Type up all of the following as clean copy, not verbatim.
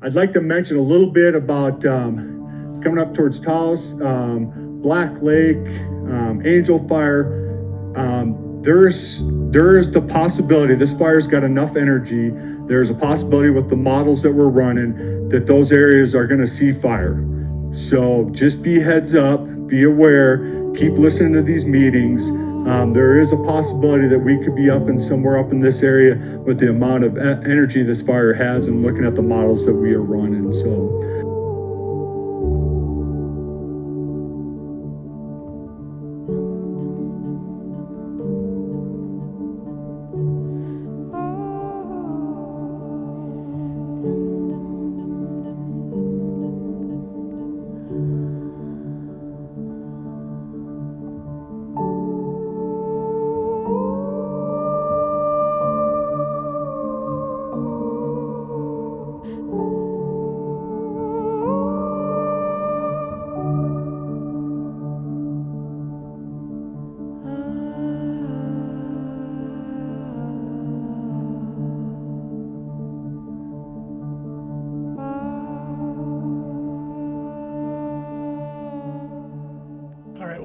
I'd like to mention a little bit about coming up towards Taos, Black Lake, Angel Fire. There's the possibility, this fire's got enough energy, there's a possibility with the models that we're running that those areas are going to see fire. So just be heads up, be aware, keep listening to these meetings. There is a possibility that we could be somewhere up in this area with the amount of energy this fire has and looking at the models that we are running. So.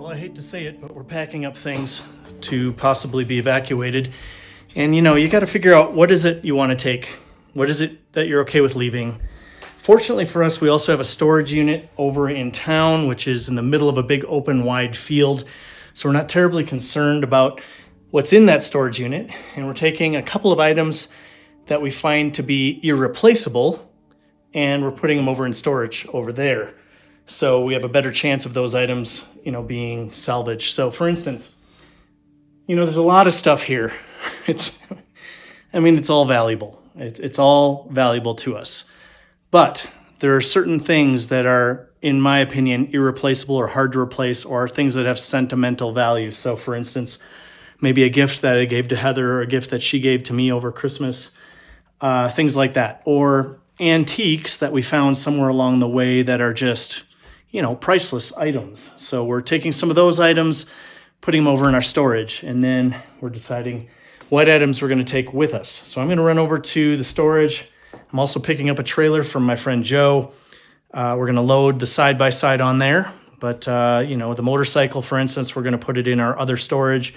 I hate to say it, but we're packing up things to possibly be evacuated. And you got to figure out, what is it you want to take? What is it that you're okay with leaving? Fortunately for us, we also have a storage unit over in town, which is in the middle of a big open wide field. So we're not terribly concerned about what's in that storage unit. And we're taking a couple of items that we find to be irreplaceable, and we're putting them over in storage over there. So we have a better chance of those items, being salvaged. So for instance, there's a lot of stuff here. It's all valuable. It's all valuable to us. But there are certain things that are, in my opinion, irreplaceable or hard to replace, or things that have sentimental value. So for instance, maybe a gift that I gave to Heather, or a gift that she gave to me over Christmas, things like that. Or antiques that we found somewhere along the way that are just priceless items. So we're taking some of those items, putting them over in our storage, and then we're deciding what items we're going to take with us. So I'm going to run over to the storage. I'm also picking up a trailer from my friend Joe. We're going to load the side-by-side on there. But, the motorcycle, for instance, we're going to put it in our other storage,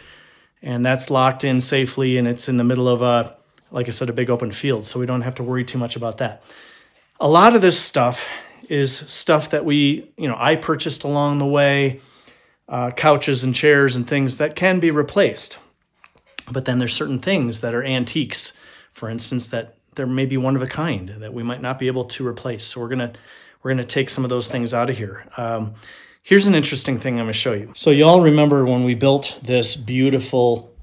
and that's locked in safely, and it's in the middle of, like I said, a big open field, so we don't have to worry too much about that. A lot of this stuff is stuff that I purchased along the way, couches and chairs and things that can be replaced. But then there's certain things that are antiques, for instance, that they're maybe one of a kind that we might not be able to replace. So we're gonna take some of those things out of here. Here's an interesting thing I'm gonna show you. So y'all remember when we built this beautiful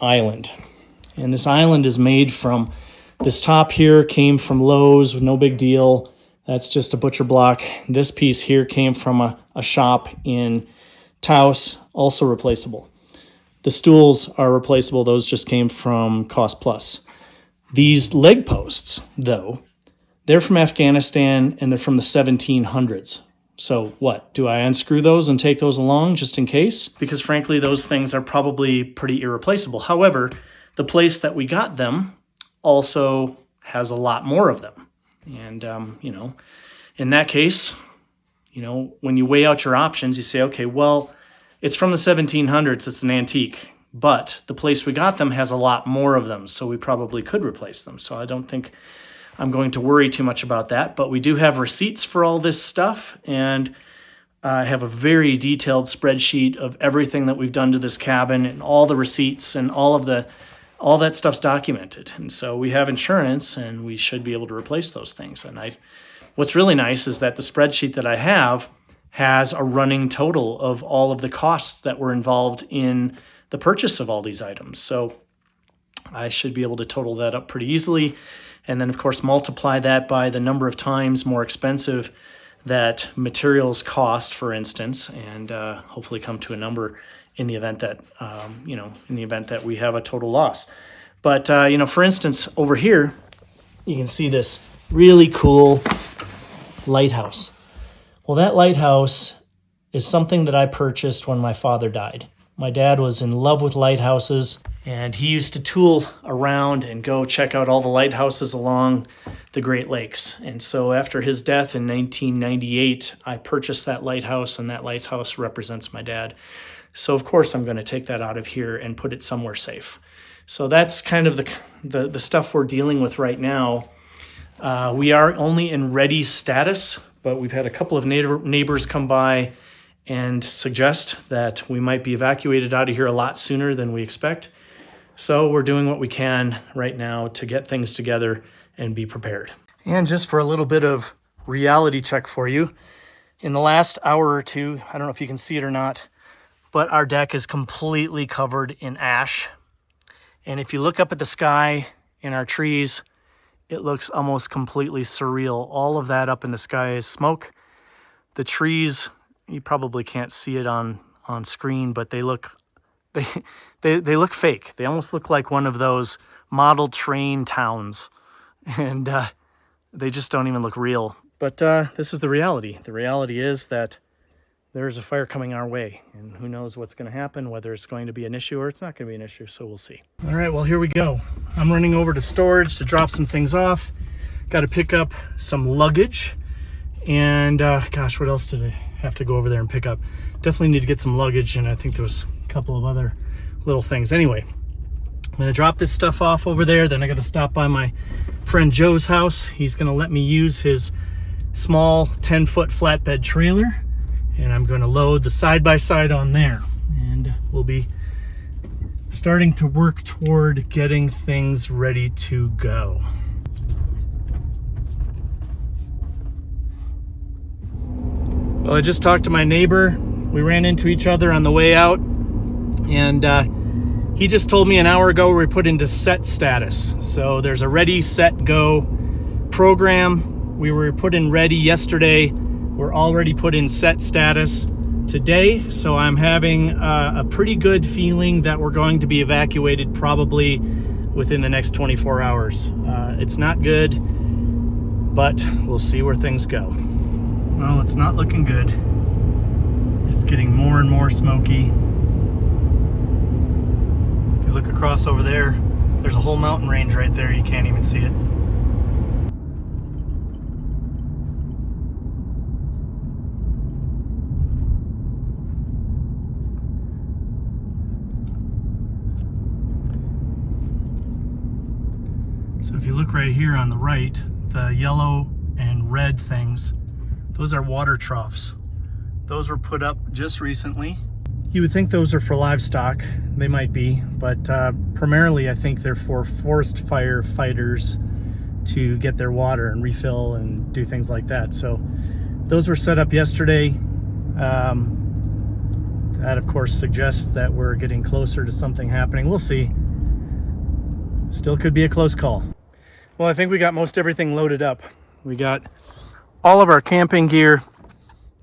island, and this island is made from, this top here came from Lowe's, no big deal. That's just a butcher block. This piece here came from a shop in Taos, also replaceable. The stools are replaceable. Those just came from Cost Plus. These leg posts, though, they're from Afghanistan, and they're from the 1700s. So what? Do I unscrew those and take those along just in case? Because frankly, those things are probably pretty irreplaceable. However, the place that we got them also has a lot more of them. And, in that case, when you weigh out your options, you say, okay, well, it's from the 1700s, it's an antique, but the place we got them has a lot more of them, so we probably could replace them. So I don't think I'm going to worry too much about that, but we do have receipts for all this stuff, and I have a very detailed spreadsheet of everything that we've done to this cabin, and all the receipts and all that stuff's documented. And so we have insurance, and we should be able to replace those things. And what's really nice is that the spreadsheet that I have has a running total of all of the costs that were involved in the purchase of all these items. So I should be able to total that up pretty easily. And then, of course, multiply that by the number of times more expensive that materials cost, for instance, and hopefully come to a number in the event that we have a total loss. But for instance, over here, you can see this really cool lighthouse. Well, that lighthouse is something that I purchased when my father died. My dad was in love with lighthouses, and he used to tool around and go check out all the lighthouses along the Great Lakes. And so after his death in 1998, I purchased that lighthouse, and that lighthouse represents my dad. So of course I'm going to take that out of here and put it somewhere safe. So that's kind of the stuff we're dealing with right now. We are only in ready status, but we've had a couple of neighbors come by and suggest that we might be evacuated out of here a lot sooner than we expect. So we're doing what we can right now to get things together and be prepared. And just for a little bit of reality check for you, in the last hour or two, I don't know if you can see it or not, but our deck is completely covered in ash. And if you look up at the sky in our trees, it looks almost completely surreal. All of that up in the sky is smoke. The trees, you probably can't see it on screen, but they look look fake. They almost look like one of those model train towns, and they just don't even look real. But this is the reality. The reality is that there's a fire coming our way, and who knows what's going to happen, whether it's going to be an issue or it's not going to be an issue, so we'll see. All right, well, here we go. I'm running over to storage to drop some things off. Got to pick up some luggage, and gosh, what else did I have to go over there and pick up? Definitely need to get some luggage, and I think there was a couple of other little things. Anyway, I'm going to drop this stuff off over there, then I got to stop by my friend Joe's house. He's going to let me use his small 10-foot flatbed trailer, and I'm going to load the side-by-side on there, and we'll be starting to work toward getting things ready to go. Well, I just talked to my neighbor. We ran into each other on the way out, and he just told me an hour ago we put into set status. So there's a ready, set, go program. We were put in ready yesterday. We're already put in set status today, so I'm having a pretty good feeling that we're going to be evacuated probably within the next 24 hours. It's not good, but we'll see where things go. Well, it's not looking good. It's getting more and more smoky. If you look across over there, there's a whole mountain range right there. You can't even see it. So if you look right here on the right, the yellow and red things, those are water troughs. Those were put up just recently. You would think those are for livestock. They might be, but primarily I think they're for forest fire fighters to get their water and refill and do things like that. So those were set up yesterday. That of course suggests that we're getting closer to something happening. We'll see. Still could be a close call. Well, I think we got most everything loaded up. We got all of our camping gear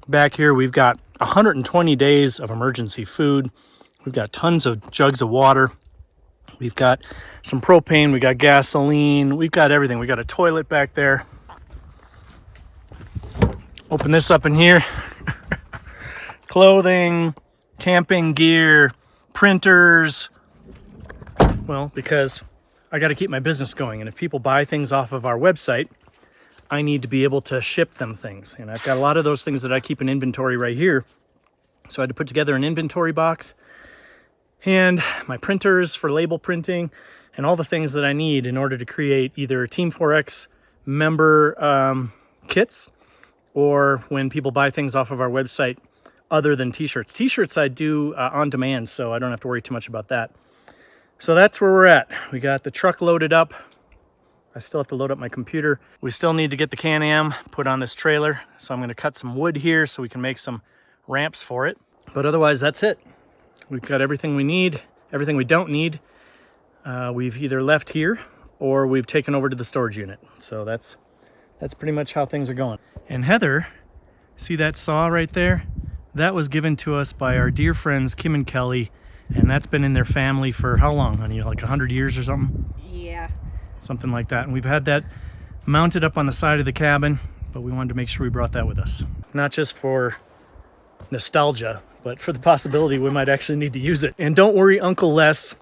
back here. We've got 120 days of emergency food. We've got tons of jugs of water. We've got some propane. We got gasoline. We've got everything. We got a toilet back there. Open this up in here. Clothing, camping gear, printers. Well, because I got to keep my business going. And if people buy things off of our website, I need to be able to ship them things. And I've got a lot of those things that I keep in inventory right here. So I had to put together an inventory box and my printers for label printing and all the things that I need in order to create either Team 4X member kits, or when people buy things off of our website other than t-shirts. T-shirts I do on demand, so I don't have to worry too much about that. So that's where we're at. We got the truck loaded up. I still have to load up my computer. We still need to get the Can-Am put on this trailer. So I'm gonna cut some wood here so we can make some ramps for it. But otherwise, that's it. We've got everything we need, everything we don't need. We've either left here or we've taken over to the storage unit. So that's pretty much how things are going. And Heather, see that saw right there? That was given to us by our dear friends, Kim and Kelly. And that's been in their family for how long, honey? Like 100 years or something? Yeah. Something like that. And we've had that mounted up on the side of the cabin, but we wanted to make sure we brought that with us. Not just for nostalgia, but for the possibility we might actually need to use it. And don't worry, Uncle Les,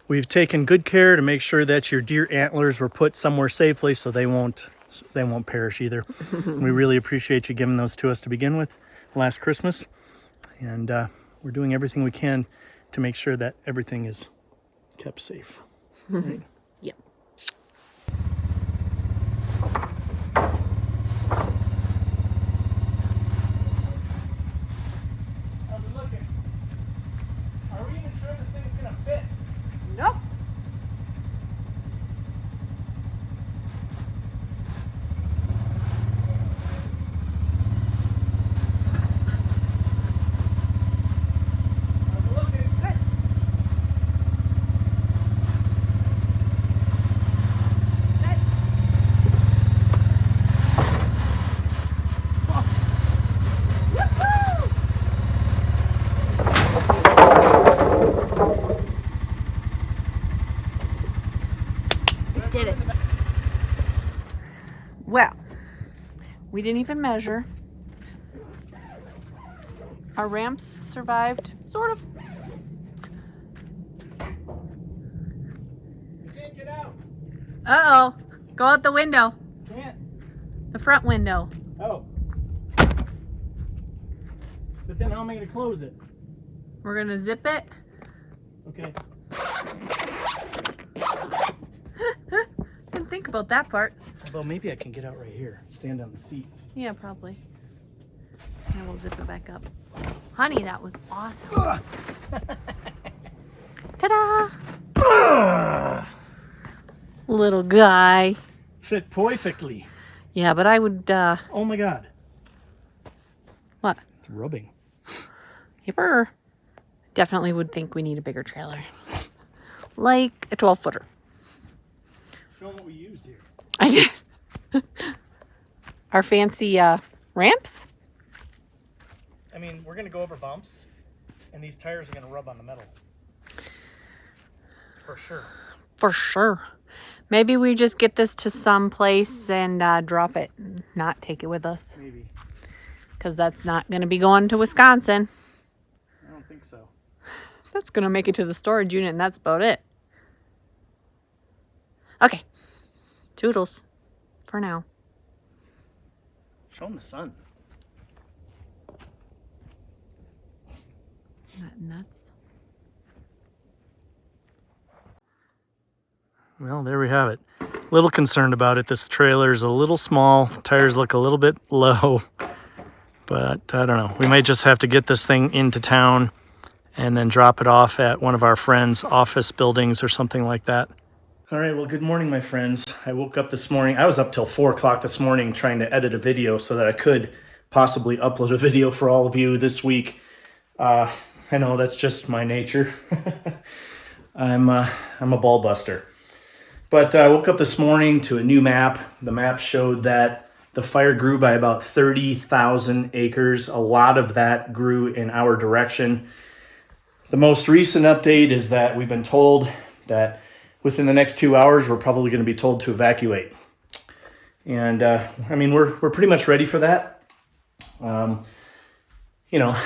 we've taken good care to make sure that your deer antlers were put somewhere safely so they won't So they won't perish either. We really appreciate you giving those to us to begin with last Christmas. And we're doing everything we can to make sure that everything is kept safe. Right? Yep. How's it looking? Are we even sure this thing's gonna fit? Nope. How's it looking? Good. Good. Woohoo! We did it. Well, we didn't even measure. Our ramps survived, sort of. You can't get out. Uh-oh. Go out the window. Can't. The front window. Oh. But then how am I gonna close it? We're gonna zip it. Okay. Didn't think about that part. Although maybe I can get out right here. Stand on the seat. Yeah, probably. And we'll zip it back up. Honey, that was awesome. Ta-da! Little guy. Fit perfectly. Yeah, but I would, Oh my god. what? It's rubbing. Yipper. Definitely would think we need a bigger trailer. Like a 12-footer. Show them what we used here. I did. Our fancy, ramps? I mean, we're gonna go over bumps, and these tires are gonna rub on the metal. For sure. For sure. Maybe we just get this to some place and drop it, not take it with us. Maybe. Because that's not going to be going to Wisconsin. I don't think so. That's going to make it to the storage unit, and that's about it. Okay. Toodles. For now. Show them the sun. Isn't that nuts? Well, there we have it. A little concerned about it. This trailer is a little small. Tires look a little bit low. But I don't know. We might just have to get this thing into town and then drop it off at one of our friends' office buildings or something like that. All right, well, good morning, my friends. I woke up this morning. I was up till 4 o'clock this morning trying to edit a video so that I could possibly upload a video for all of you this week. I know that's just my nature. I'm a ball buster. But I woke up this morning to a new map. The map showed that the fire grew by about 30,000 acres. A lot of that grew in our direction. The most recent update is that we've been told that within the next 2 hours, we're probably going to be told to evacuate. And I mean, we're pretty much ready for that. You know,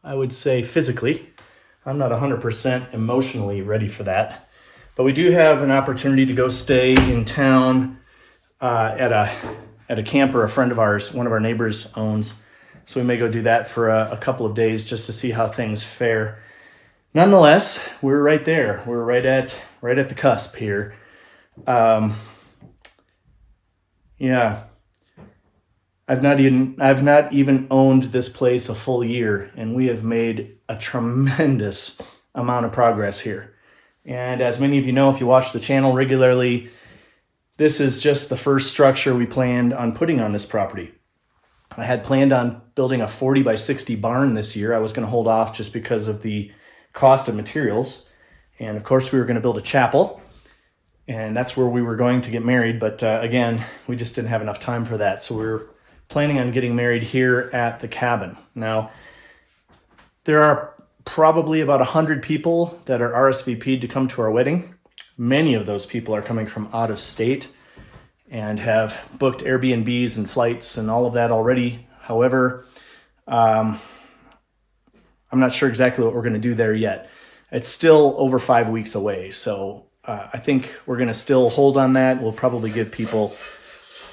I would say physically, I'm not 100% emotionally ready for that. But we do have an opportunity to go stay in town at a camper a friend of ours, one of our neighbors owns. So we may go do that for a couple of days just to see how things fare. Nonetheless, we're right there. We're right at the cusp here. Yeah. I've not even owned this place a full year, and we have made a tremendous amount of progress here. And as many of you know, if you watch the channel regularly, this is just the first structure we planned on putting on this property. I had planned on building a 40 by 60 barn this year. I was going to hold off just because of the cost of materials. And of course, we were going to build a chapel, and that's where we were going to get married. But again, we just didn't have enough time for that. So we were planning on getting married here at the cabin. Now, there are probably about 100 people that are RSVP'd to come to our wedding. Many of those people are coming from out of state and have booked Airbnbs and flights and all of that already. However, I'm not sure exactly what we're going to do there yet. It's still over 5 weeks away. So I think we're going to still hold on that. We'll probably give people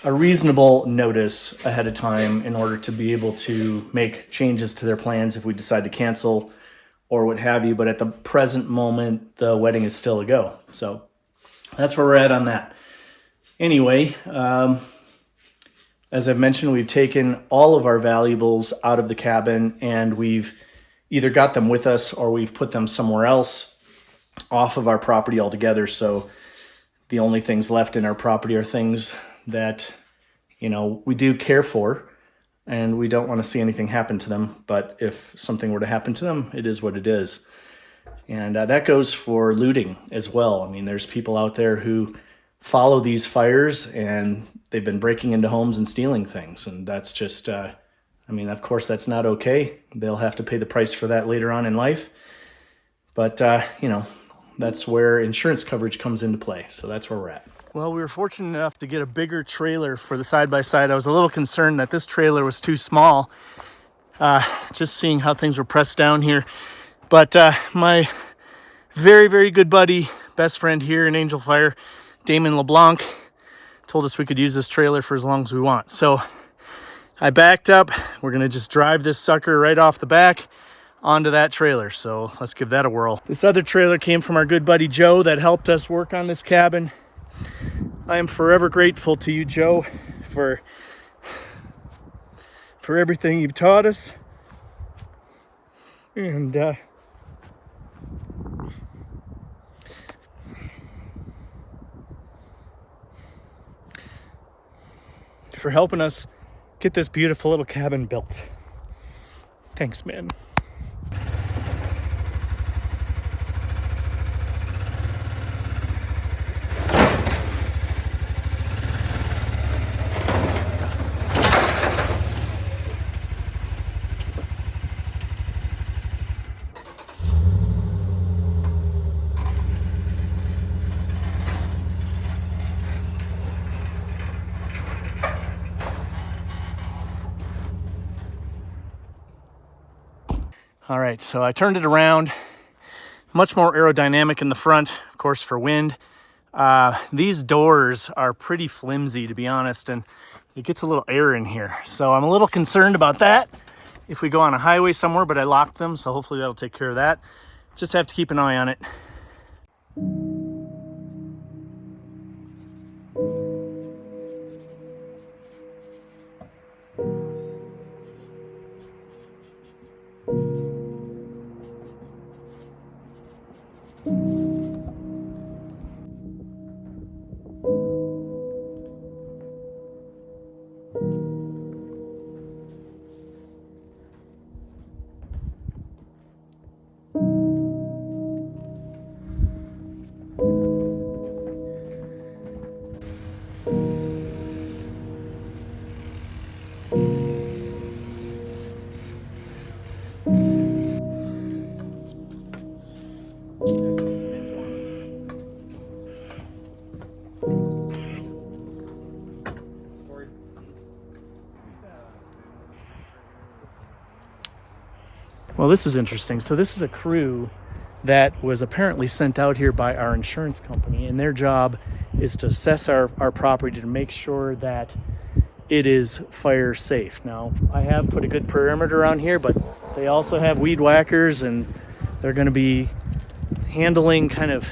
a reasonable notice ahead of time in order to be able to make changes to their plans if we decide to cancel or what have you. But at the present moment, the wedding is still a go. So that's where we're at on that. Anyway, as I've mentioned, we've taken all of our valuables out of the cabin, and we've either got them with us or we've put them somewhere else off of our property altogether. So the only things left in our property are things that, we do care for, and we don't want to see anything happen to them. But if something were to happen to them, it is what it is. And that goes for looting as well. I mean, there's people out there who follow these fires, and they've been breaking into homes and stealing things. And that's just, of course, that's not okay. They'll have to pay the price for that later on in life. But, that's where insurance coverage comes into play. So that's where we're at. Well, we were fortunate enough to get a bigger trailer for the side-by-side. I was a little concerned that this trailer was too small, just seeing how things were pressed down here. But my very, very good buddy, best friend here in Angel Fire, Damon LeBlanc, told us we could use this trailer for as long as we want. So I backed up. We're going to just drive this sucker right off the back onto that trailer. So let's give that a whirl. This other trailer came from our good buddy Joe that helped us work on this cabin. I am forever grateful to you, Joe, for everything you've taught us. And for helping us get this beautiful little cabin built. Thanks, man. All right, so I turned it around. Much more aerodynamic in the front, of course, for wind. These doors are pretty flimsy, to be honest, and it gets a little air in here. So I'm a little concerned about that if we go on a highway somewhere, but I locked them, so hopefully that'll take care of that. Just have to keep an eye on it. Well, this is interesting. So this is a crew that was apparently sent out here by our insurance company, and their job is to assess our property to make sure that it is fire safe. Now, I have put a good perimeter around here, but they also have weed whackers, and they're going to be handling kind of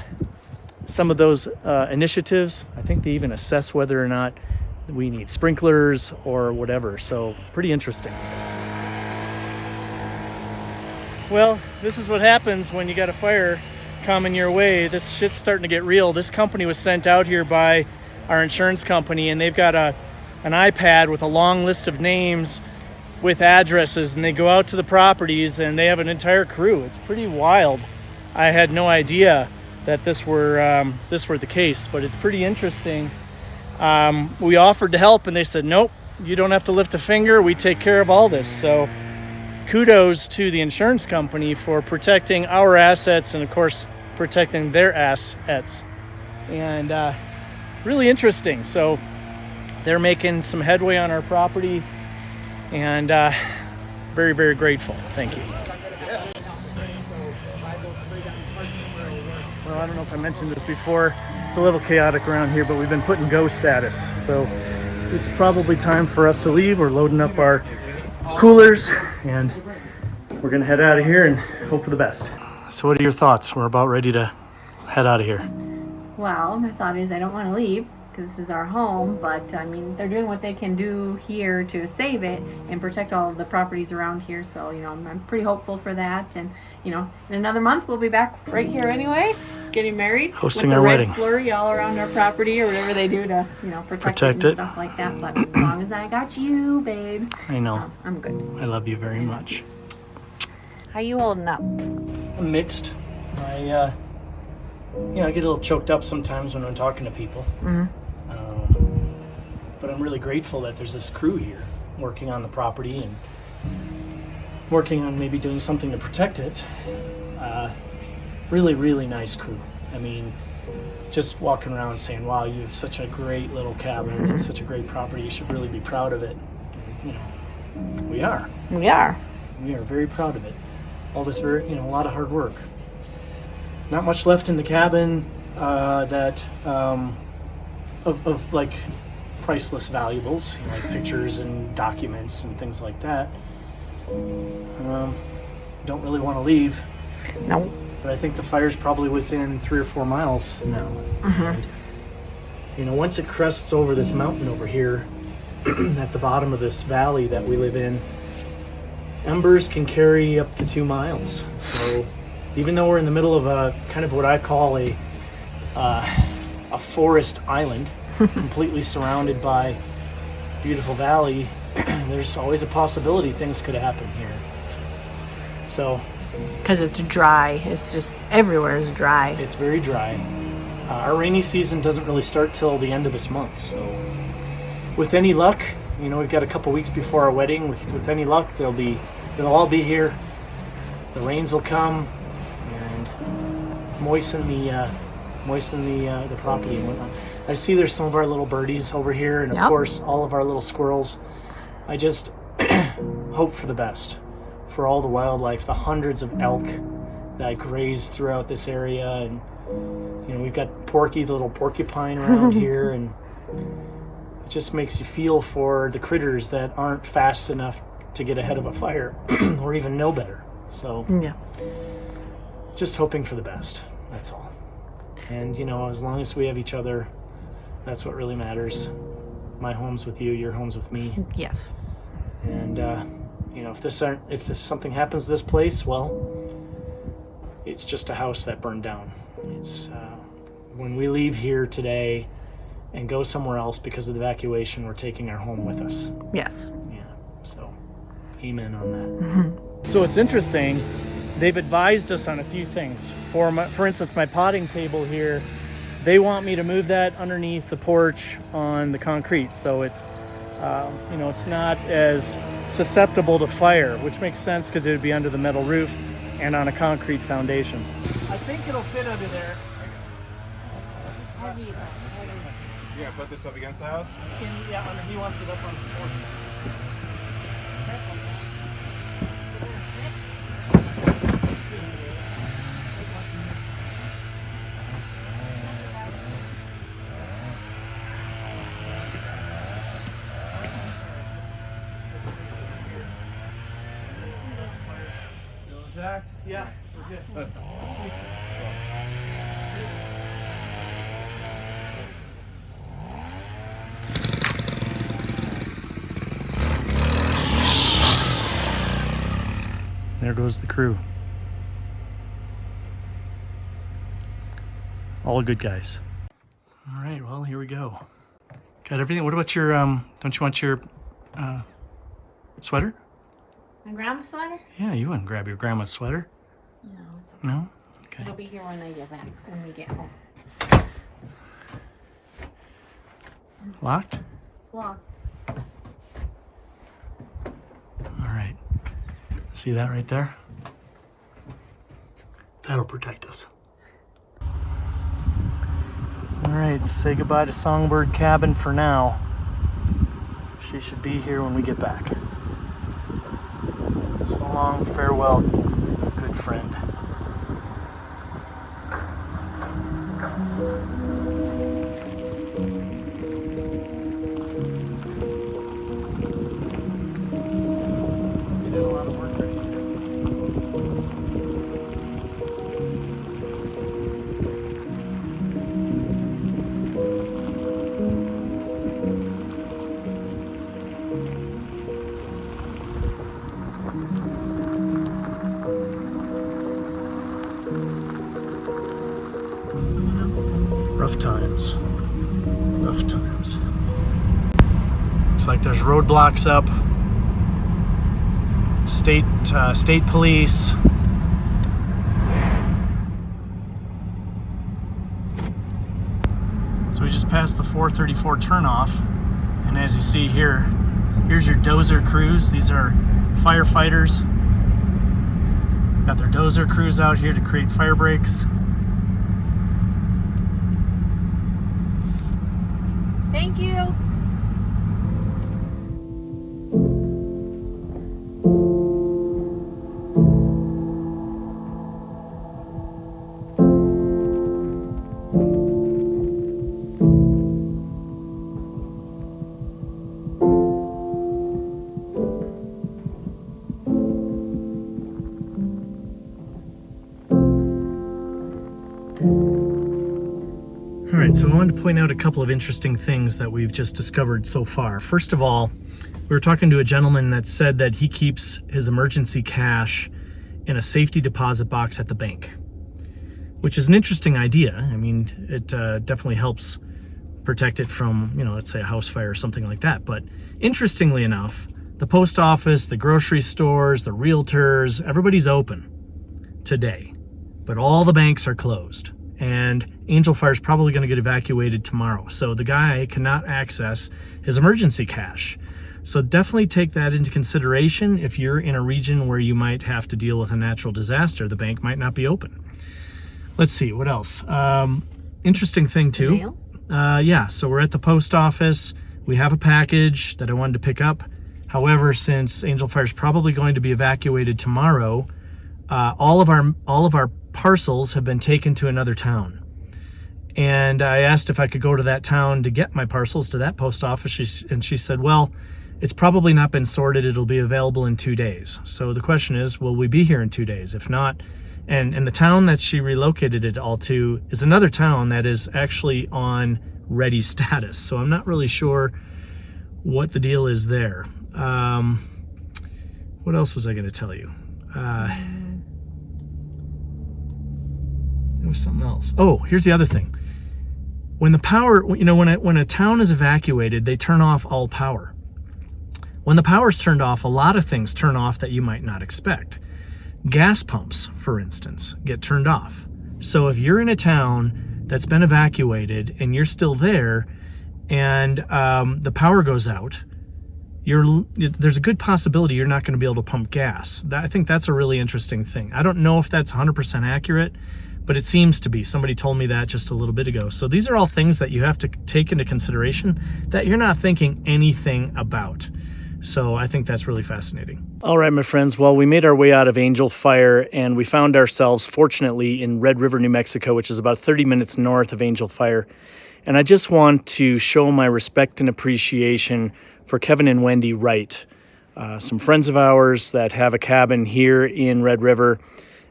some of those initiatives. I think they even assess whether or not we need sprinklers or whatever. So pretty interesting. Well, this is what happens when you got a fire coming your way. This shit's starting to get real. This company was sent out here by our insurance company, and they've got an iPad with a long list of names with addresses, and they go out to the properties and they have an entire crew. It's pretty wild. I had no idea that this were the case, but it's pretty interesting. We offered to help, and they said, nope, you don't have to lift a finger. We take care of all this. So kudos to the insurance company for protecting our assets and, of course, protecting their assets. And really interesting. So they're making some headway on our property, and very, very grateful. Thank you. Well, I don't know if I mentioned this before. It's a little chaotic around here, but we've been put in go status. So it's probably time for us to leave. We're loading up our coolers and we're gonna head out of here and hope for the best. So what are your thoughts? We're about ready to head out of here. Well, my thought is I don't want to leave because this is our home, but I mean, they're doing what they can do here to save it and protect all of the properties around here. So, you know, I'm pretty hopeful for that. And, you know, in another month, we'll be back right here anyway, getting married. Hosting with our the red wedding. slurry all around our property or whatever they do to, you know, protect it Protect and it. stuff like that. But as long as I got you, babe, I know. I'm good. I love you very much. How you holding up? I'm mixed. I get a little choked up sometimes when I'm talking to people. But I'm really grateful that there's this crew here working on the property and working on maybe doing something to protect it. Really, really nice crew. I mean, just walking around saying, wow, you have such a great little cabin and such a great property. You should really be proud of it. You know, we are. We are. We are very proud of it. All this very, a lot of hard work. Not much left in the cabin of like priceless valuables, like pictures and documents and things like that. Don't really want to leave. No. But I think the fire's probably within 3 or 4 miles now. And, once it crests over this mountain over here, at the bottom of this valley that we live in, embers can carry up to 2 miles. So even though we're in the middle of a kind of what I call a forest island, completely surrounded by beautiful valley, there's always a possibility things could happen here. So Because it's dry. It's just everywhere is dry. it's very dry. Our rainy season doesn't really start till the end of this month. So with any luck, we've got a couple weeks before our wedding. With any luck, they'll all be here. The rains will come and moisten the property and whatnot. I see there's some of our little birdies over here, and of Yep. course all of our little squirrels. I just hope for the best for all the wildlife, the hundreds of elk that graze throughout this area, and we've got Porky, the little porcupine around here, and it just makes you feel for the critters that aren't fast enough to get ahead of a fire or even know better. So Yeah. just hoping for the best, that's all. And as long as we have each other, that's what really matters. My home's with you, your home's with me. Yes. And if something happens to this place, well, it's just a house that burned down. It's when we leave here today and go somewhere else because of the evacuation, we're taking our home with us. Yes. Yeah. So, amen on that. So it's interesting. They've advised us on a few things. For instance, my potting table here, they want me to move that underneath the porch on the concrete, so it's it's not as susceptible to fire, which makes sense because it would be under the metal roof and on a concrete foundation. I think it'll fit under there. You gonna put this up against the house? Yeah, he wants it up on the porch. Still intact? Yeah, we're good. There goes the crew. All good guys. All right, well, here we go. Got everything. What about your, don't you want your sweater? My grandma's sweater? Yeah, you want to grab your grandma's sweater? No, it's okay. No? Okay. It'll be here when I get back, when we get home. Locked? It's locked. All right. See that right there? That'll protect us. All right, say goodbye to Songbird Cabin for now. She should be here when we get back. So long, farewell, good friend. Rough times. Rough times. Looks like there's roadblocks up. State police. So we just passed the 434 turnoff, and as you see here, here's your dozer crews. These are firefighters. Got their dozer crews out here to create fire breaks. Thank you. All right, so I wanted to point out a couple of interesting things that we've just discovered so far. First of all, we were talking to a gentleman that said that he keeps his emergency cash in a safety deposit box at the bank, which is an interesting idea. I mean, it definitely helps protect it from, let's say a house fire or something like that. But interestingly enough, the post office, the grocery stores, the realtors, everybody's open today, but all the banks are closed. And Angel Fire is probably going to get evacuated tomorrow. So the guy cannot access his emergency cash. So definitely take that into consideration. If you're in a region where you might have to deal with a natural disaster, the bank might not be open. Let's see, what else? Interesting thing too. Mail? Yeah, so we're at the post office. We have a package that I wanted to pick up. However, since Angel Fire is probably going to be evacuated tomorrow, all of our parcels have been taken to another town. And I asked if I could go to that town to get my parcels to that post office, and she said, well, it's probably not been sorted. It'll be available in 2 days. So the question is, will we be here in 2 days? If not, and the town that she relocated it all to is another town that is actually on ready status. So I'm not really sure what the deal is there. What else was I going to tell you? There was something else. Oh, here's the other thing. When the power, when a town is evacuated, they turn off all power. When the power's turned off, a lot of things turn off that you might not expect. Gas pumps, for instance, get turned off. So if you're in a town that's been evacuated and you're still there and the power goes out, there's a good possibility you're not going to be able to pump gas. I think that's a really interesting thing. I don't know if that's 100% accurate, but it seems to be. Somebody told me that just a little bit ago. So these are all things that you have to take into consideration that you're not thinking anything about. So I think that's really fascinating. All right, my friends. Well, we made our way out of Angel Fire, and we found ourselves, fortunately, in Red River, New Mexico, which is about 30 minutes north of Angel Fire. And I just want to show my respect and appreciation for Kevin and Wendy Wright, some friends of ours that have a cabin here in Red River.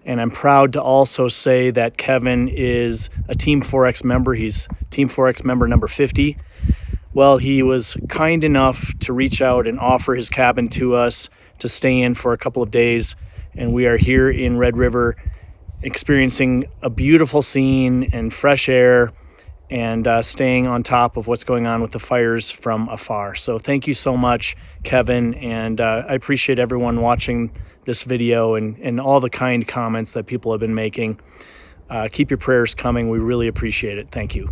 And I'm proud to also say that Kevin is a Team 4X member. He's Team 4X member number 50. Well, he was kind enough to reach out and offer his cabin to us to stay in for a couple of days. And we are here in Red River experiencing a beautiful scene and fresh air and staying on top of what's going on with the fires from afar. So thank you so much, Kevin. And I appreciate everyone watching this video and all the kind comments that people have been making. Keep your prayers coming. We really appreciate it. Thank you.